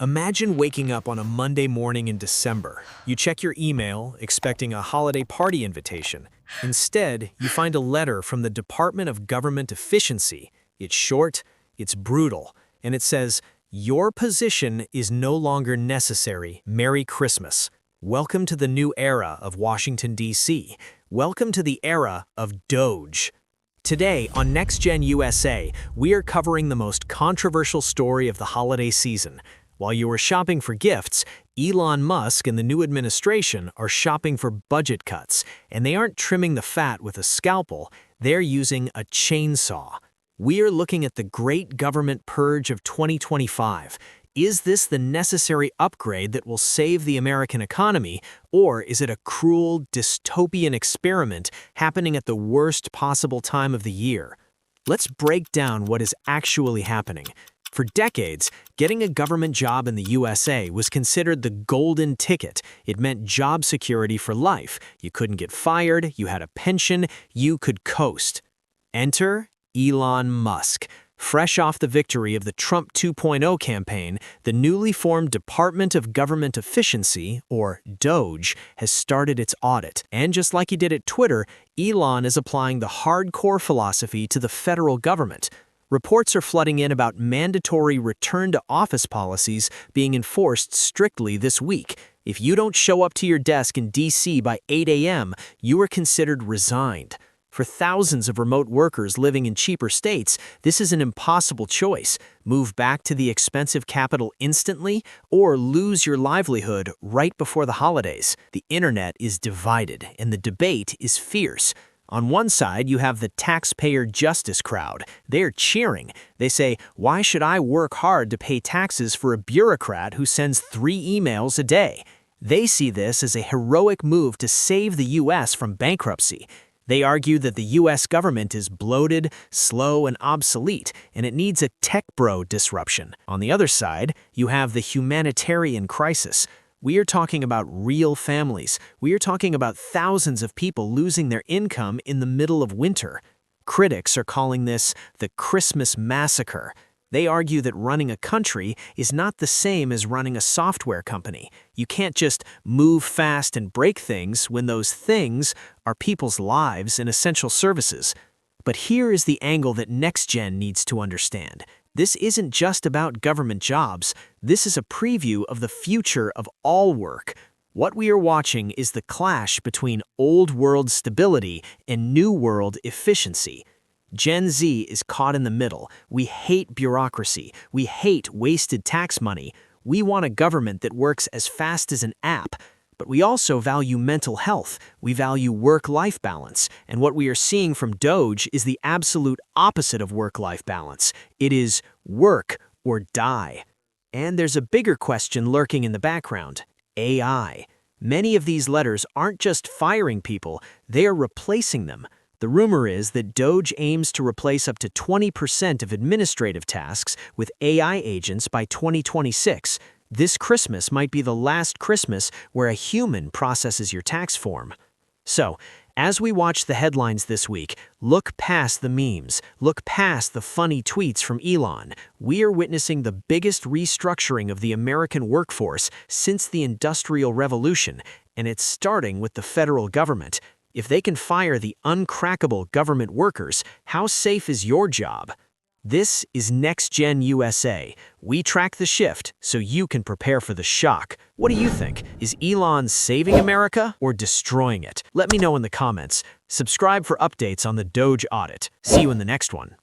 Imagine waking up on a Monday morning in December. You check your email, expecting a holiday party invitation. Instead, you find a letter from the Department of Government Efficiency. It's short, it's brutal, and it says, "Your position is no longer necessary. Merry Christmas. Welcome to the new era of Washington, D.C. Welcome to the era of DOGE." Today, on NextGen USA, we are covering the most controversial story of the holiday season. While you are shopping for gifts, Elon Musk and the new administration are shopping for budget cuts, and they aren't trimming the fat with a scalpel, they're using a chainsaw. We are looking at the great government purge of 2025. Is this the necessary upgrade that will save the American economy, or is it a cruel, dystopian experiment happening at the worst possible time of the year? Let's break down what is actually happening. For decades, getting a government job in the USA was considered the golden ticket. It meant job security for life. You couldn't get fired, you had a pension, you could coast. Enter Elon Musk. Fresh off the victory of the Trump 2.0 campaign, the newly formed Department of Government Efficiency, or DOGE, has started its audit. And just like he did at Twitter, Elon is applying the hardcore philosophy to the federal government. Reports are flooding in about mandatory return-to-office policies being enforced strictly this week. If you don't show up to your desk in D.C. by 8 a.m., you are considered resigned. For thousands of remote workers living in cheaper states, this is an impossible choice. Move back to the expensive capital instantly, or lose your livelihood right before the holidays. The internet is divided, and the debate is fierce. On one side, you have the taxpayer justice crowd. They're cheering. They say, "Why should I work hard to pay taxes for a bureaucrat who sends 3 emails a day?" They see this as a heroic move to save the U.S. from bankruptcy. They argue that the U.S. government is bloated, slow, and obsolete, and it needs a tech bro disruption. On the other side, you have the humanitarian crisis. We are talking about real families. We are talking about thousands of people losing their income in the middle of winter. Critics are calling this the Christmas massacre. They argue that running a country is not the same as running a software company. You can't just move fast and break things when those things are people's lives and essential services. But here is the angle that NextGen needs to understand. This isn't just about government jobs. This is a preview of the future of all work. What we are watching is the clash between old world stability and new world efficiency. Gen Z is caught in the middle. We hate bureaucracy. We hate wasted tax money. We want a government that works as fast as an app. But we also value mental health. We value work-life balance. And what we are seeing from DOGE is the absolute opposite of work-life balance. It is work or die. And there's a bigger question lurking in the background: AI. Many of these letters aren't just firing people, they are replacing them. The rumor is that DOGE aims to replace up to 20% of administrative tasks with AI agents by 2026. This Christmas might be the last Christmas where a human processes your tax form. So, as we watch the headlines this week, look past the memes, look past the funny tweets from Elon. We are witnessing the biggest restructuring of the American workforce since the Industrial Revolution, and it's starting with the federal government. If they can fire the uncrackable government workers, how safe is your job? This is NextGen USA. We track the shift so you can prepare for the shock. What do you think? Is Elon saving America or destroying it? Let me know in the comments. Subscribe for updates on the DOGE audit. See you in the next one.